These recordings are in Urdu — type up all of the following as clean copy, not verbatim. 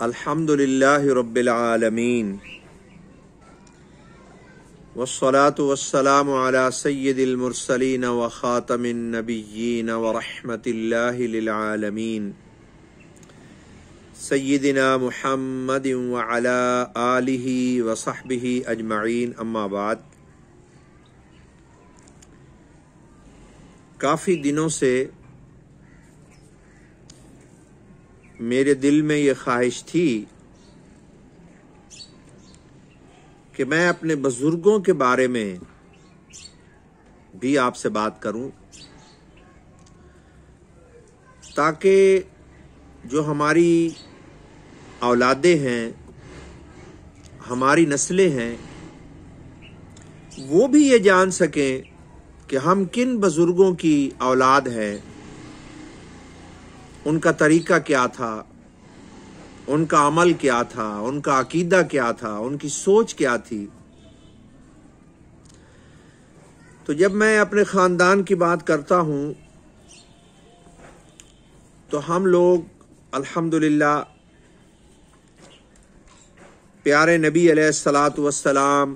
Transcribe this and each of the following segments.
الحمدللہ رب العالمین والصلاة والسلام علی سید المرسلین وخاتم النبیین ورحمت اللہ للعالمین سیدنا محمد وعلی آلہ وصحبہ اجمعین، اما بعد۔ کافی دنوں سے میرے دل میں یہ خواہش تھی کہ میں اپنے بزرگوں کے بارے میں بھی آپ سے بات کروں، تاکہ جو ہماری اولادیں ہیں، ہماری نسلیں ہیں، وہ بھی یہ جان سکیں کہ ہم کن بزرگوں کی اولاد ہیں، ان کا طریقہ کیا تھا، ان کا عمل کیا تھا، ان کا عقیدہ کیا تھا، ان کی سوچ کیا تھی۔ تو جب میں اپنے خاندان کی بات کرتا ہوں تو ہم لوگ الحمدللہ پیارے نبی علیہ الصلاۃ والسلام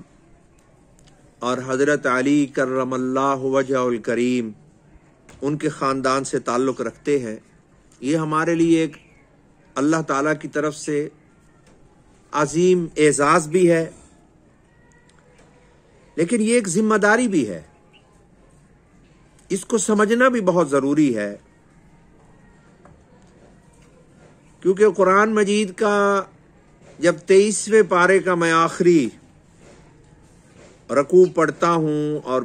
اور حضرت علی کرم اللہ وجہ الکریم ان کے خاندان سے تعلق رکھتے ہیں۔ یہ ہمارے لیے ایک اللہ تعالیٰ کی طرف سے عظیم اعزاز بھی ہے، لیکن یہ ایک ذمہ داری بھی ہے۔ اس کو سمجھنا بھی بہت ضروری ہے، کیونکہ قرآن مجید کا جب 23ویں پارے کا میں آخری رکوع پڑھتا ہوں اور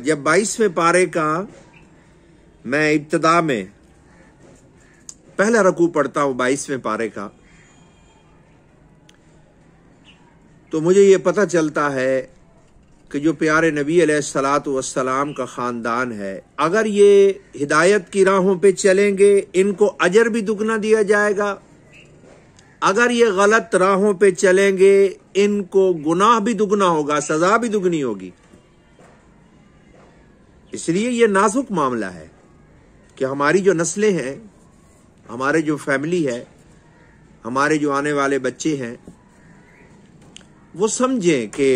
جب 22ویں پارے کا میں ابتدا میں پہلا رکوع پڑھتا ہوں 22ویں پارے کا، تو مجھے یہ پتہ چلتا ہے کہ جو پیارے نبی علیہ الصلاۃ والسلام کا خاندان ہے، اگر یہ ہدایت کی راہوں پہ چلیں گے ان کو اجر بھی دگنا دیا جائے گا، اگر یہ غلط راہوں پہ چلیں گے ان کو گناہ بھی دگنا ہوگا، سزا بھی دگنی ہوگی۔ اس لیے یہ نازک معاملہ ہے کہ ہماری جو نسلیں ہیں، ہمارے جو فیملی ہے، ہمارے جو آنے والے بچے ہیں، وہ سمجھیں کہ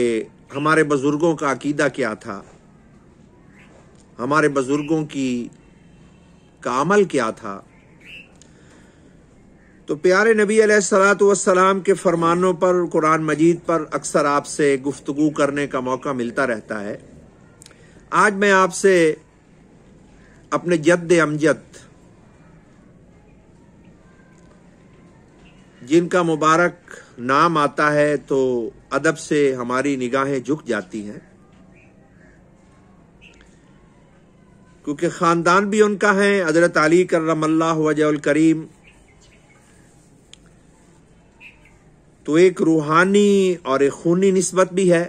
ہمارے بزرگوں کا عقیدہ کیا تھا، ہمارے بزرگوں کا عمل کیا تھا۔ تو پیارے نبی علیہ الصلاۃ والسلام کے فرمانوں پر، قرآن مجید پر اکثر آپ سے گفتگو کرنے کا موقع ملتا رہتا ہے۔ آج میں آپ سے اپنے جد امجد، جن کا مبارک نام آتا ہے تو ادب سے ہماری نگاہیں جھک جاتی ہیں، کیونکہ خاندان بھی ان کا ہے۔ حضرت علی کرم اللہ وجہ الکریم تو ایک روحانی اور ایک خونی نسبت بھی ہے۔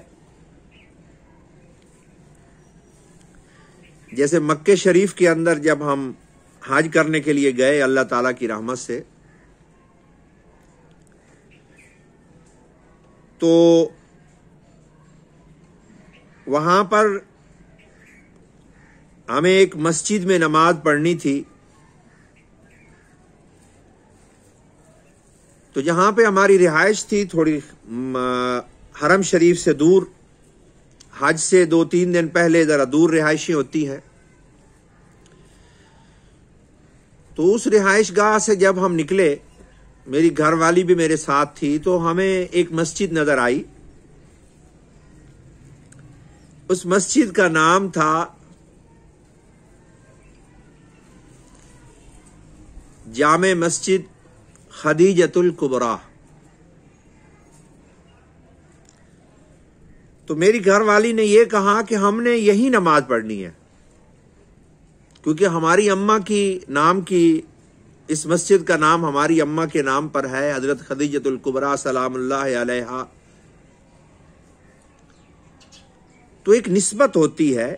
جیسے مکہ شریف کے اندر جب ہم حج کرنے کے لیے گئے اللہ تعالیٰ کی رحمت سے، تو وہاں پر ہمیں ایک مسجد میں نماز پڑھنی تھی، تو جہاں پہ ہماری رہائش تھی تھوڑی حرم شریف سے دور، حج سے 2-3 دن پہلے ذرا دور رہائشیں ہوتی ہیں، تو اس رہائش گاہ سے جب ہم نکلے، میری گھر والی بھی میرے ساتھ تھی، تو ہمیں ایک مسجد نظر آئی۔ اس مسجد کا نام تھا جامع مسجد خدیجۃ الکبریٰ۔ تو میری گھر والی نے یہ کہا کہ ہم نے یہی نماز پڑھنی ہے، کیونکہ ہماری اماں کی نام کی اس مسجد کا نام ہماری اماں کے نام پر ہے، حضرت خدیجۃ الکبریٰ سلام اللہ علیہا۔ تو ایک نسبت ہوتی ہے،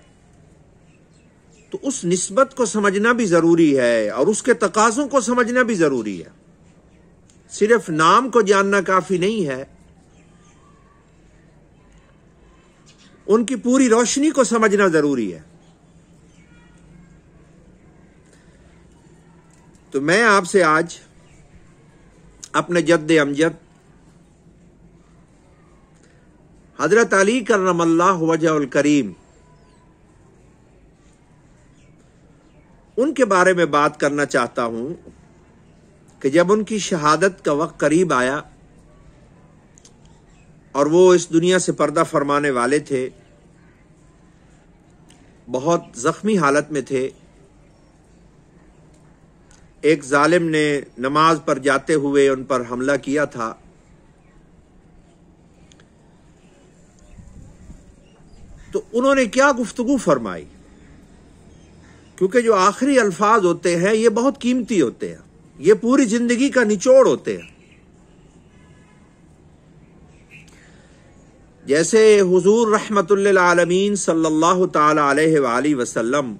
تو اس نسبت کو سمجھنا بھی ضروری ہے اور اس کے تقاضوں کو سمجھنا بھی ضروری ہے۔ صرف نام کو جاننا کافی نہیں ہے، ان کی پوری روشنی کو سمجھنا ضروری ہے۔ تو میں آپ سے آج اپنے جد امجد حضرت علی کرم اللہ وجہ الکریم ان کے بارے میں بات کرنا چاہتا ہوں کہ جب ان کی شہادت کا وقت قریب آیا اور وہ اس دنیا سے پردہ فرمانے والے تھے، بہت زخمی حالت میں تھے، ایک ظالم نے نماز پر جاتے ہوئے ان پر حملہ کیا تھا، تو انہوں نے کیا گفتگو فرمائی؟ کیونکہ جو آخری الفاظ ہوتے ہیں یہ بہت قیمتی ہوتے ہیں، یہ پوری زندگی کا نچوڑ ہوتے ہیں۔ جیسے حضور رحمت للعالمین صلی اللہ تعالی علیہ وآلہ وسلم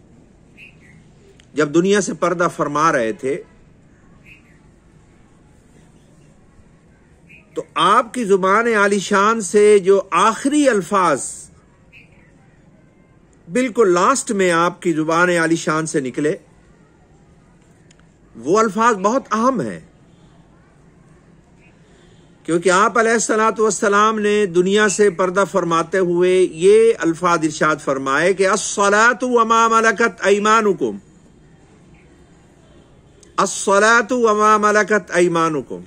جب دنیا سے پردہ فرما رہے تھے تو آپ کی زبان عالی شان سے جو آخری الفاظ بالکل لاسٹ میں آپ کی زبان عالی شان سے نکلے، وہ الفاظ بہت اہم ہیں، کیونکہ آپ علیہ الصلوۃ والسلام نے دنیا سے پردہ فرماتے ہوئے یہ الفاظ ارشاد فرمائے کہ الصلاۃ وما ملکت ایمانکم، الصلاۃ وما ملکت ایمانکم،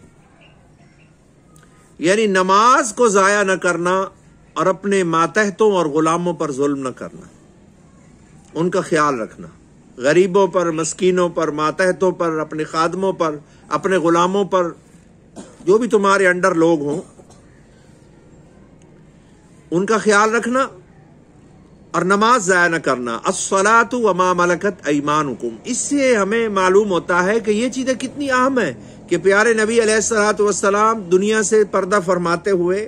یعنی نماز کو ضائع نہ کرنا اور اپنے ماتحتوں اور غلاموں پر ظلم نہ کرنا، ان کا خیال رکھنا، غریبوں پر، مسکینوں پر، ماتحتوں پر، اپنے خادموں پر، اپنے غلاموں پر، جو بھی تمہارے انڈر لوگ ہوں ان کا خیال رکھنا اور نماز ضائع نہ کرنا۔ الصلاۃ وما ملکت ایمانکم، اس سے ہمیں معلوم ہوتا ہے کہ یہ چیزیں کتنی اہم ہیں کہ پیارے نبی علیہ الصلوۃ والسلام دنیا سے پردہ فرماتے ہوئے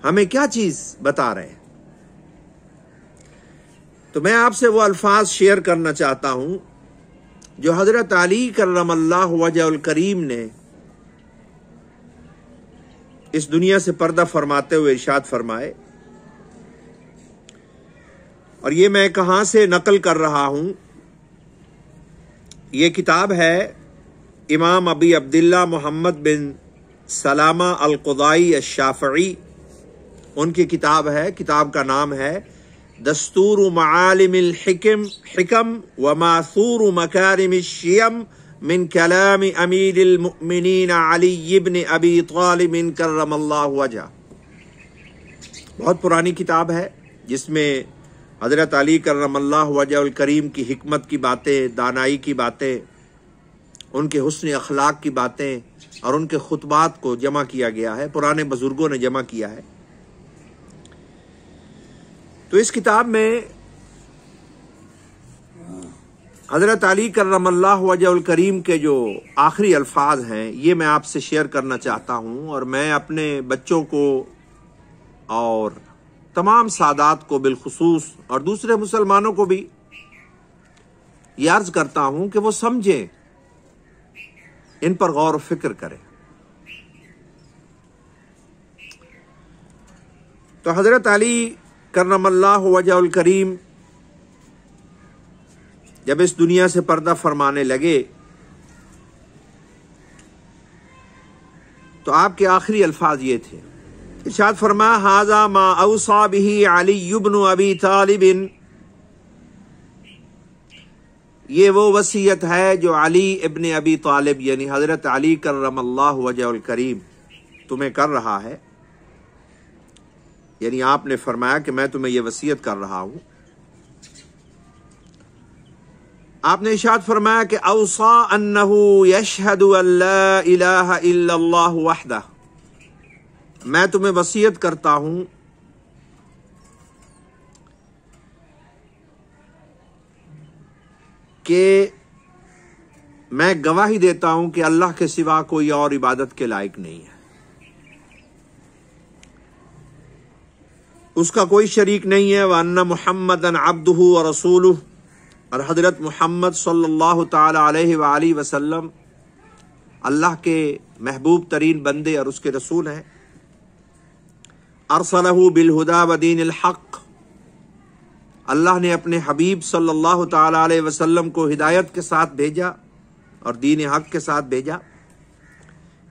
ہمیں کیا چیز بتا رہے ہیں۔ تو میں آپ سے وہ الفاظ شیئر کرنا چاہتا ہوں جو حضرت علی کرم اللہ وجہ الکریم نے اس دنیا سے پردہ فرماتے ہوئے ارشاد فرمائے، اور یہ میں کہاں سے نقل کر رہا ہوں؟ یہ کتاب ہے امام ابی عبداللہ محمد بن سلامہ القضائی الشافعی، ان کی کتاب ہے، کتاب کا نام ہے دستور معالم الحکم وماثور مکارم الشیم من کلام امیر المؤمنین علی بن ابی طالب کرم اللہ وجہ۔ بہت پرانی کتاب ہے جس میں حضرت علی کرم اللہ وجہ الکریم کی حکمت کی باتیں، دانائی کی باتیں، ان کے حسن اخلاق کی باتیں اور ان کے خطبات کو جمع کیا گیا ہے، پرانے بزرگوں نے جمع کیا ہے۔ تو اس کتاب میں حضرت علی کرم اللہ وجہ الکریم کے جو آخری الفاظ ہیں یہ میں آپ سے شیئر کرنا چاہتا ہوں، اور میں اپنے بچوں کو اور تمام سادات کو بالخصوص اور دوسرے مسلمانوں کو بھی یہ عرض کرتا ہوں کہ وہ سمجھیں، ان پر غور و فکر کریں۔ تو حضرت علی کرم اللہ وجہ الکریم جب اس دنیا سے پردہ فرمانے لگے تو آپ کے آخری الفاظ یہ تھے، ارشاد فرمایا ھذا ما اوصى به علی بن ابی طالب، یہ وہ وصیت ہے جو علی ابن ابی طالب یعنی حضرت علی کرم اللہ وجہ الکریم تمہیں کر رہا ہے، یعنی آپ نے فرمایا کہ میں تمہیں یہ وصیت کر رہا ہوں۔ آپ نے ارشاد فرمایا کہ اوصى انہ یشہد ان لا الہ الا اللہ وحدہ، میں تمہیں وصیت کرتا ہوں کہ میں گواہی دیتا ہوں کہ اللہ کے سوا کوئی اور عبادت کے لائق نہیں ہے، اس کا کوئی شریک نہیں ہے، وَأَنَّ مُحَمَّدًا عَبْدُهُ وَرَسُولُهُ، اور حضرت محمد صلی اللہ تعالی علیہ وآلہ وسلم اللہ کے محبوب ترین بندے اور اس کے رسول ہیں۔ ارسلہ بالہدی ودین الحق، اللہ نے اپنے حبیب صلی اللہ تعالی علیہ وسلم کو ہدایت کے ساتھ بھیجا اور دین حق کے ساتھ بھیجا۔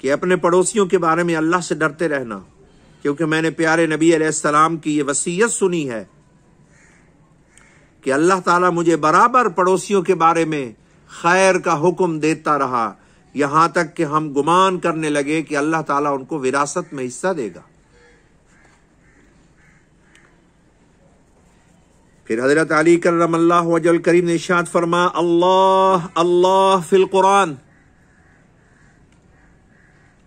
کہ اپنے پڑوسیوں کے بارے میں اللہ سے ڈرتے رہنا، کیونکہ میں نے پیارے نبی علیہ السلام کی یہ وصیت سنی ہے کہ اللہ تعالیٰ مجھے برابر پڑوسیوں کے بارے میں خیر کا حکم دیتا رہا، یہاں تک کہ ہم گمان کرنے لگے کہ اللہ تعالیٰ ان کو وراثت میں حصہ دے گا۔ پھر حضرت علی کرم اللہ وجہ الکریم نے ارشاد فرما، اللہ اللہ فی القرآن۔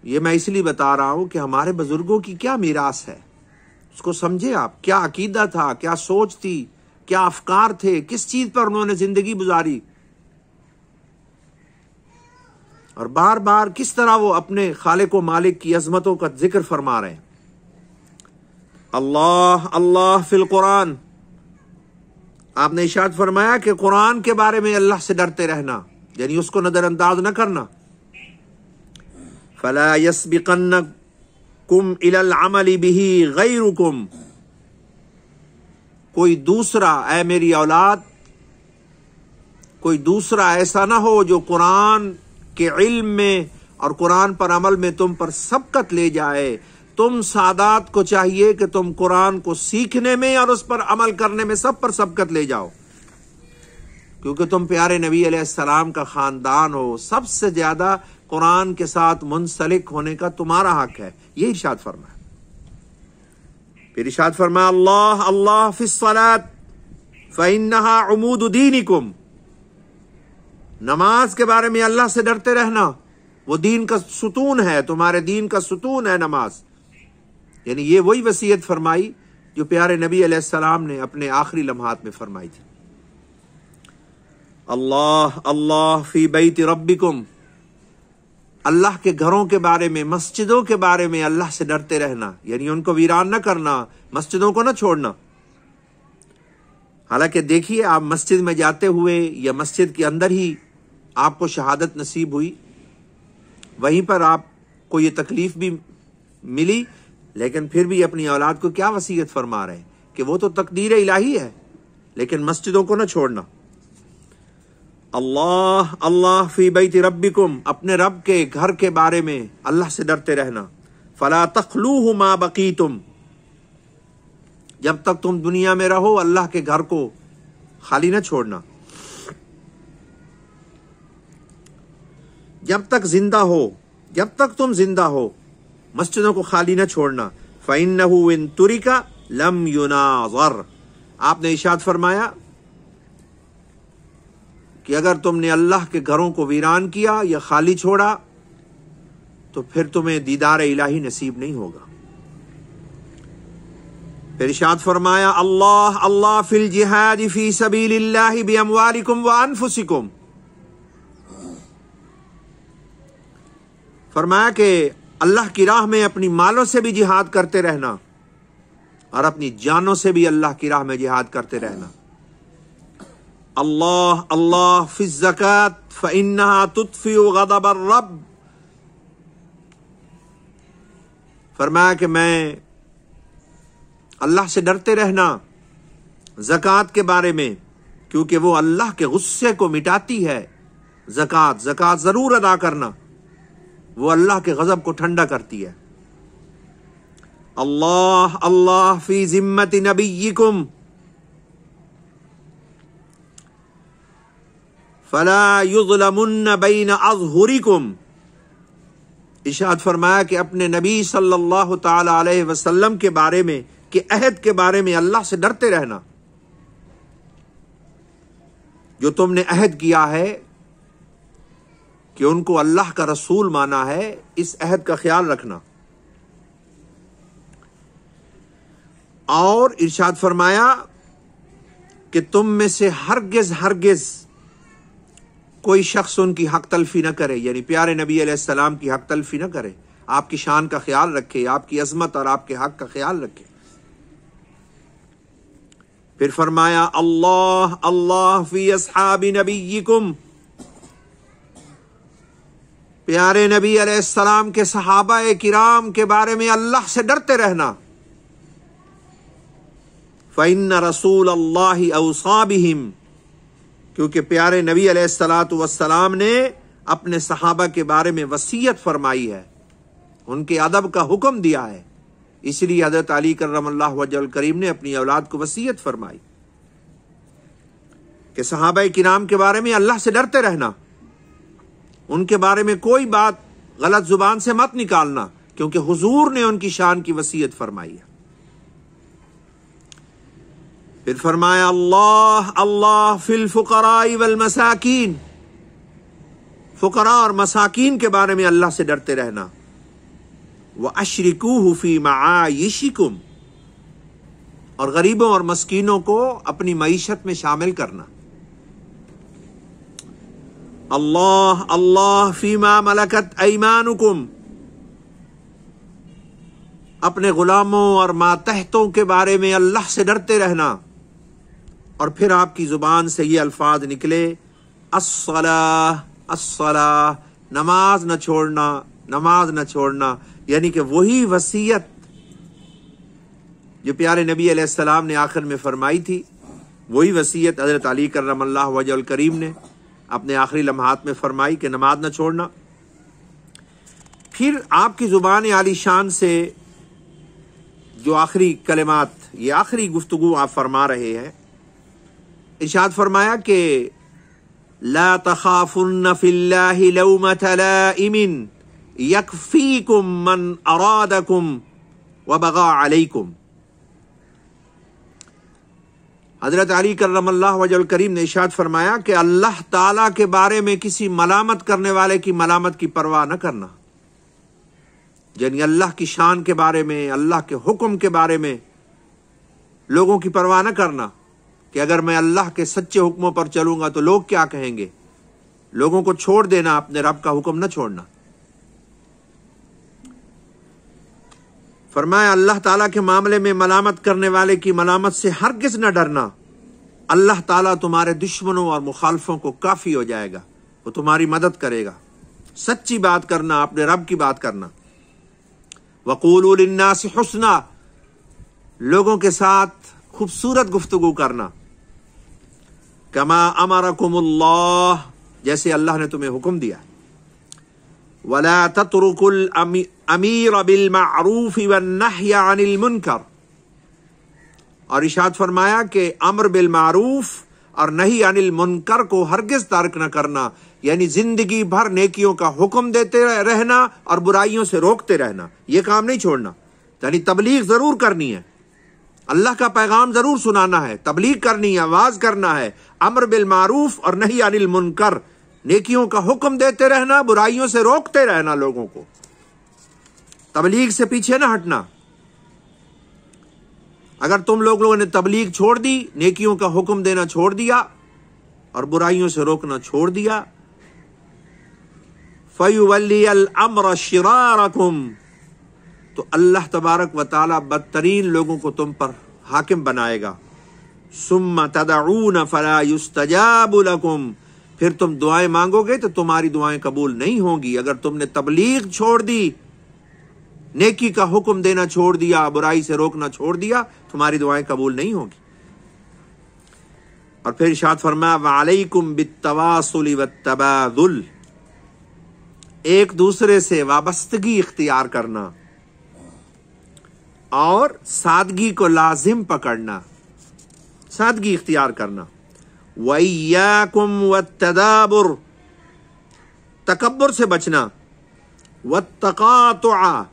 یہ میں اس لیے بتا رہا ہوں کہ ہمارے بزرگوں کی کیا میراث ہے، اس کو سمجھے آپ، کیا عقیدہ تھا، کیا سوچ تھی، کیا افکار تھے، کس چیز پر انہوں نے زندگی گزاری، اور بار بار کس طرح وہ اپنے خالق و مالک کی عظمتوں کا ذکر فرما رہے ہیں۔ اللہ اللہ فی القرآن، آپ نے ارشاد فرمایا کہ قرآن کے بارے میں اللہ سے ڈرتے رہنا، یعنی اس کو نظر انداز نہ کرنا۔ فَلَا يَسْبِقَنَّكُمْ إِلَى الْعَمَلِ بِهِ غَيْرُكُمْ، کوئی دوسرا، اے میری اولاد، کوئی دوسرا ایسا نہ ہو جو قرآن کے علم میں اور قرآن پر عمل میں تم پر سبقت لے جائے۔ تم سادات کو چاہیے کہ تم قرآن کو سیکھنے میں اور اس پر عمل کرنے میں سب پر سبقت لے جاؤ، کیونکہ تم پیارے نبی علیہ السلام کا خاندان ہو، سب سے زیادہ قرآن کے ساتھ منسلک ہونے کا تمہارا حق ہے۔ یہ ارشاد فرمایا۔ پھر ارشاد فرمایا، اللہ اللہ فی الصلاۃ فإنها عمود دینکم، نماز کے بارے میں اللہ سے ڈرتے رہنا، وہ دین کا ستون ہے، تمہارے دین کا ستون ہے نماز۔ یعنی یہ وہی وصیت فرمائی جو پیارے نبی علیہ السلام نے اپنے آخری لمحات میں فرمائی تھی۔ اللہ اللہ فی بیت ربکم، اللہ کے گھروں کے بارے میں، مسجدوں کے بارے میں اللہ سے ڈرتے رہنا، یعنی ان کو ویران نہ کرنا، مسجدوں کو نہ چھوڑنا۔ حالانکہ دیکھیے، آپ مسجد میں جاتے ہوئے یا مسجد کے اندر ہی آپ کو شہادت نصیب ہوئی، وہیں پر آپ کو یہ تکلیف بھی ملی، لیکن پھر بھی اپنی اولاد کو کیا وصیت فرما رہے ہیں کہ وہ تو تقدیر الہی ہے، لیکن مسجدوں کو نہ چھوڑنا۔ اللہ اللہ فی بیت ربکم، اپنے رب کے گھر کے بارے میں اللہ سے ڈرتے رہنا۔ فلا تخلوہ ما بقیتم، جب تک تم دنیا میں رہو اللہ کے گھر کو خالی نہ چھوڑنا، جب تک زندہ ہو، جب تک تم زندہ ہو مسجدوں کو خالی نہ چھوڑنا۔ فَإِنَّهُ إِن تُرِكَ لَمْ يُنَاظَرْ، آپ نے ارشاد فرمایا کہ اگر تم نے اللہ کے گھروں کو ویران کیا یا خالی چھوڑا تو پھر تمہیں دیدار الہی نصیب نہیں ہوگا۔ پھر ارشاد فرمایا، اللہ اللہ فی الجہاد فی سبیل اللہ باموالکم وانفسکم، فرمایا کہ اللہ کی راہ میں اپنی مالوں سے بھی جہاد کرتے رہنا اور اپنی جانوں سے بھی اللہ کی راہ میں جہاد کرتے رہنا۔ اللہ اللہ فی الزکاۃ فإنہا تطفئ غضب الرب، فرمایا کہ میں اللہ سے ڈرتے رہنا زکوٰۃ کے بارے میں، کیونکہ وہ اللہ کے غصے کو مٹاتی ہے۔ زکوٰۃ ضرور ادا کرنا، وہ اللہ کے غضب کو ٹھنڈا کرتی ہے۔ اللہ اللہ فی ذمت نبیکم فلا یظلمن بین اظہرکم، ارشاد فرمایا کہ اپنے نبی صلی اللہ تعالی علیہ وسلم کے بارے میں، کہ عہد کے بارے میں اللہ سے ڈرتے رہنا، جو تم نے عہد کیا ہے کہ ان کو اللہ کا رسول مانا ہے، اس عہد کا خیال رکھنا۔ اور ارشاد فرمایا کہ تم میں سے ہرگز ہرگز کوئی شخص ان کی حق تلفی نہ کرے، یعنی پیارے نبی علیہ السلام کی حق تلفی نہ کرے، آپ کی شان کا خیال رکھے، آپ کی عظمت اور آپ کے حق کا خیال رکھے۔ پھر فرمایا، اللہ اللہ فی اصحاب نبیکم، پیارے نبی علیہ السلام کے صحابہ کرام کے بارے میں اللہ سے ڈرتے رہنا۔ فَإِنَّ رَسُولَ اللَّهِ أَوْصَىٰ بِهِمْ، کیونکہ پیارے نبی علیہ الصلوۃ والسلام نے اپنے صحابہ کے بارے میں وصیت فرمائی ہے ان کے ادب کا حکم دیا ہے. اس لیے حضرت علی کرم اللہ وجہ الکریم نے اپنی اولاد کو وصیت فرمائی کہ صحابہ کرام کے بارے میں اللہ سے ڈرتے رہنا، ان کے بارے میں کوئی بات غلط زبان سے مت نکالنا، کیونکہ حضور نے ان کی شان کی وصیت فرمائی ہے. پھر فرمایا اللہ اللہ فی الفقراء والمساکین، فقراء اور مساکین کے بارے میں اللہ سے ڈرتے رہنا. وَأَشْرِكُوهُ فِي مَعَائِشِكُمْ، اور غریبوں اور مسکینوں کو اپنی معیشت میں شامل کرنا. اللہ اللہ فِيمَا مَلَكَتْ أَيْمَانُكُمْ، اپنے غلاموں اور ماتحتوں کے بارے میں اللہ سے ڈرتے رہنا. اور پھر آپ کی زبان سے یہ الفاظ نکلے الصلاۃ الصلاۃ، نماز نہ چھوڑنا، نماز نہ چھوڑنا، یعنی کہ وہی وصیت جو پیارے نبی علیہ السلام نے آخر میں فرمائی تھی، وہی وصیت حضرت علی کرم اللہ وجہ الکریم نے اپنے آخری لمحات میں فرمائی کہ نماز نہ چھوڑنا. پھر آپ کی زبان عالی شان سے جو آخری کلمات، یہ آخری گفتگو آپ فرما رہے ہیں، ارشاد فرمایا کہ لا تخافن فی اللہ لومۃ لائم یکفیکم من ارادکم وبغى علیکم. حضرت علی کرم اللہ وجہ الکریم نے ارشاد فرمایا کہ اللہ تعالی کے بارے میں کسی ملامت کرنے والے کی ملامت کی پرواہ نہ کرنا، یعنی اللہ کی شان کے بارے میں، اللہ کے حکم کے بارے میں لوگوں کی پرواہ نہ کرنا کہ اگر میں اللہ کے سچے حکموں پر چلوں گا تو لوگ کیا کہیں گے. لوگوں کو چھوڑ دینا، اپنے رب کا حکم نہ چھوڑنا. فرمایا اللہ تعالیٰ کے معاملے میں ملامت کرنے والے کی ملامت سے ہرگز نہ ڈرنا. اللہ تعالیٰ تمہارے دشمنوں اور مخالفوں کو کافی ہو جائے گا، وہ تمہاری مدد کرے گا. سچی بات کرنا، اپنے رب کی بات کرنا. وَقُولُوا لِلنَّاسِ حُسْنًا، لوگوں کے ساتھ خوبصورت گفتگو کرنا. کما امرکم اللہ، جیسے اللہ نے تمہیں حکم دیا. ولا تترکوا الامیر بالمعروف والنہی عن المنکر، اور ارشاد فرمایا کہ امر بالمعروف اور نہی عن المنکر کو ہرگز ترک نہ کرنا، یعنی زندگی بھر نیکیوں کا حکم دیتے رہنا اور برائیوں سے روکتے رہنا، یہ کام نہیں چھوڑنا. یعنی تبلیغ ضرور کرنی ہے، اللہ کا پیغام ضرور سنانا ہے، تبلیغ کرنی ہے، آواز کرنا ہے. امر بالمعروف اور نہی عن المنکر، نیکیوں کا حکم دیتے رہنا، برائیوں سے روکتے رہنا لوگوں کو. تبلیغ سے پیچھے نہ ہٹنا. اگر تم لوگوں نے تبلیغ چھوڑ دی، نیکیوں کا حکم دینا چھوڑ دیا اور برائیوں سے روکنا چھوڑ دیا، فَيُوَلِّيَ الْأَمْرَ شِرَارَكُمْ، تو اللہ تبارک و تعالی بدترین لوگوں کو تم پر حاکم بنائے گا. ثُمَّ تَدْعُونَ فَلَا يُسْتَجَابُ لَكُمْ، پھر تم دعائیں مانگو گے تو تمہاری دعائیں قبول نہیں ہوں گی. اگر تم نے تبلیغ چھوڑ دی، نیکی کا حکم دینا چھوڑ دیا، برائی سے روکنا چھوڑ دیا، تمہاری دعائیں قبول نہیں ہوں گی. اور پھر ارشاد فرمایا وَعَلَيْكُمْ بِالتَّوَاصُلِ وَالتَّبَادُلِ، ایک دوسرے سے وابستگی اختیار کرنا اور سادگی کو لازم پکڑنا، سادگی اختیار کرنا. وَإِيَّاكُمْ وَالتَّدَابُرِ، تکبر سے بچنا. وَالتَّقَاطُعَ،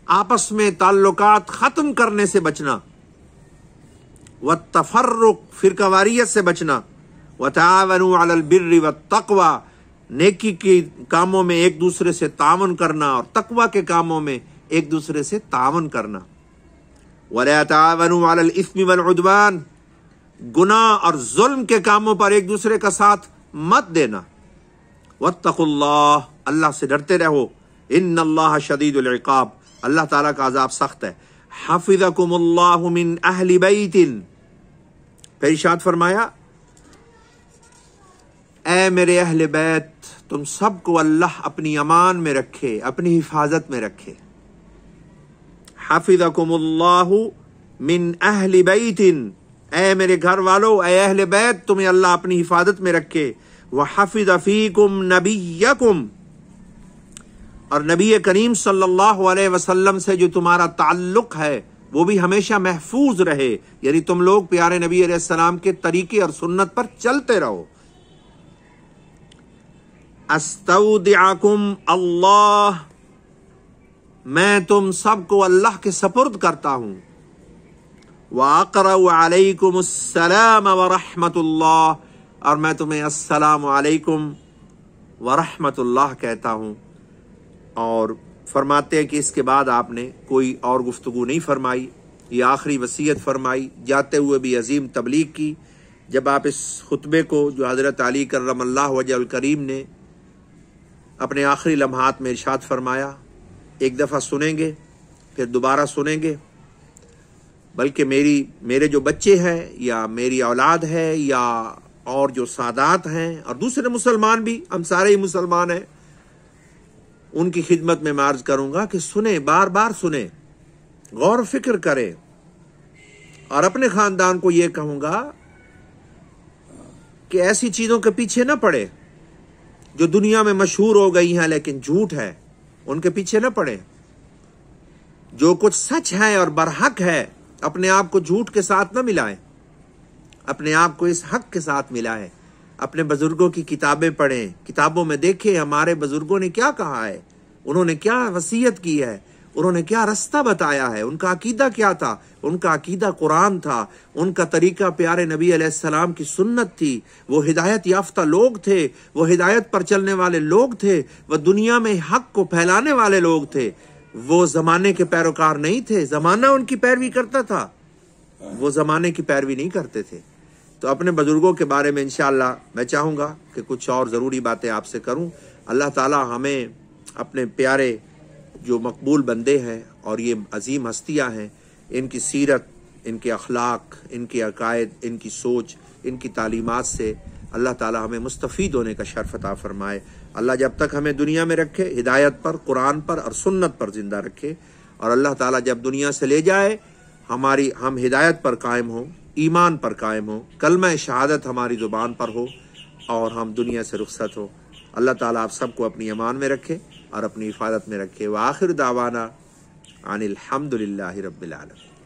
آپس میں تعلقات ختم کرنے سے بچنا. وَالتَّفَرُّقِ، فرقہ واریت سے بچنا. وَتَعَاوَنُوا عَلَى الْبِرِّ وَالتَّقْوَى، نیکی کے کاموں میں ایک دوسرے سے تعاون کرنا اور تقوی کے کاموں میں ایک دوسرے سے تعاون کرنا. وَلَا تَعَاوَنُوا عَلَى الْإِثْمِ وَالْعُدْوَانِ، گناہ اور ظلم کے کاموں پر ایک دوسرے کا ساتھ مت دینا. وَاتَّقُوا اللَّهَ، اللہ سے ڈرتے رہو. إِنَّ اللَّهَ شَدِيدُ الْعِقَابِ، اللہ تعالیٰ کا عذاب سخت ہے. حَفِظَكُمُ اللَّهُ مِنْ أَهْلِ بَيْتٍ، پھر ارشاد فرمایا اے میرے اہل بیت، تم سب کو اللہ اپنی امان میں رکھے، اپنی حفاظت میں رکھے. حَفِظَكُمُ اللَّهُ مِنْ أَهْلِ بَيْتٍ، اے میرے گھر والو، اے اہل بیت، تمہیں اللہ اپنی حفاظت میں رکھے. وَحَفِظَ فِيكُمْ نَبِيَّكُمْ، اور نبی کریم صلی اللہ علیہ وسلم سے جو تمہارا تعلق ہے وہ بھی ہمیشہ محفوظ رہے، یعنی تم لوگ پیارے نبی علیہ السلام کے طریقے اور سنت پر چلتے رہو۔ استودعکم اللہ، میں تم سب کو اللہ کے سپرد کرتا ہوں۔ وَأَقْرَأُ عَلَيْكُمُ السَّلَامَ وَرَحْمَةُ اللَّهِ، اور میں تمہیں السلام علیکم ورحمۃ اللہ کہتا ہوں۔ اور فرماتے ہیں کہ اس کے بعد آپ نے کوئی اور گفتگو نہیں فرمائی، یہ آخری وصیت فرمائی، جاتے ہوئے بھی عظیم تبلیغ کی۔ جب آپ اس خطبے کو جو حضرت علی کرم اللہ وجہ الکریم نے اپنے آخری لمحات میں ارشاد فرمایا، ایک دفعہ سنیں گے پھر دوبارہ سنیں گے، بلکہ میرے جو بچے ہیں یا میری اولاد ہے یا اور جو سادات ہیں اور دوسرے مسلمان بھی، ہم سارے ہی مسلمان ہیں، ان کی خدمت میں عرض کروں گا کہ سنیں، بار بار سنیں، غور و فکر کریں، اور اپنے خاندان کو یہ کہوں گا کہ ایسی چیزوں کے پیچھے نہ پڑے جو دنیا میں مشہور ہو گئی ہیں لیکن جھوٹ ہے، ان کے پیچھے نہ پڑے۔ جو کچھ سچ ہے اور برحق ہے، اپنے آپ کو جھوٹ کے ساتھ نہ ملائیں، اپنے آپ کو اس حق کے ساتھ ملائیں۔ اپنے بزرگوں کی کتابیں پڑھیں، کتابوں میں دیکھیں ہمارے بزرگوں نے کیا کہا ہے، انہوں نے کیا وصیت کی ہے، انہوں نے کیا رستہ بتایا ہے، ان کا عقیدہ کیا تھا۔ ان کا عقیدہ قرآن تھا، ان کا طریقہ پیارے نبی علیہ السلام کی سنت تھی۔ وہ ہدایت یافتہ لوگ تھے، وہ ہدایت پر چلنے والے لوگ تھے، وہ دنیا میں حق کو پھیلانے والے لوگ تھے۔ وہ زمانے کے پیروکار نہیں تھے، زمانہ ان کی پیروی کرتا تھا، وہ زمانے کی پیروی نہیں کرتے تھے۔ تو اپنے بزرگوں کے بارے میں انشاءاللہ میں چاہوں گا کہ کچھ اور ضروری باتیں آپ سے کروں۔ اللہ تعالی ہمیں اپنے پیارے جو مقبول بندے ہیں اور یہ عظیم ہستیاں ہیں، ان کی سیرت، ان کے اخلاق، ان کے عقائد، ان کی سوچ، ان کی تعلیمات سے اللہ تعالی ہمیں مستفید ہونے کا شرف عطا فرمائے۔ اللہ جب تک ہمیں دنیا میں رکھے، ہدایت پر، قرآن پر اور سنت پر زندہ رکھے، اور اللہ تعالی جب دنیا سے لے جائے ہم ہدایت پر قائم ہوں، ایمان پر قائم ہوں، کلمہ شہادت ہماری زبان پر ہو، اور ہم دنیا سے رخصت ہو۔ اللہ تعالیٰ آپ سب کو اپنی امان میں رکھے اور اپنی حفاظت میں رکھے۔ وآخر دعوانا ان الحمد للہ رب العالمین۔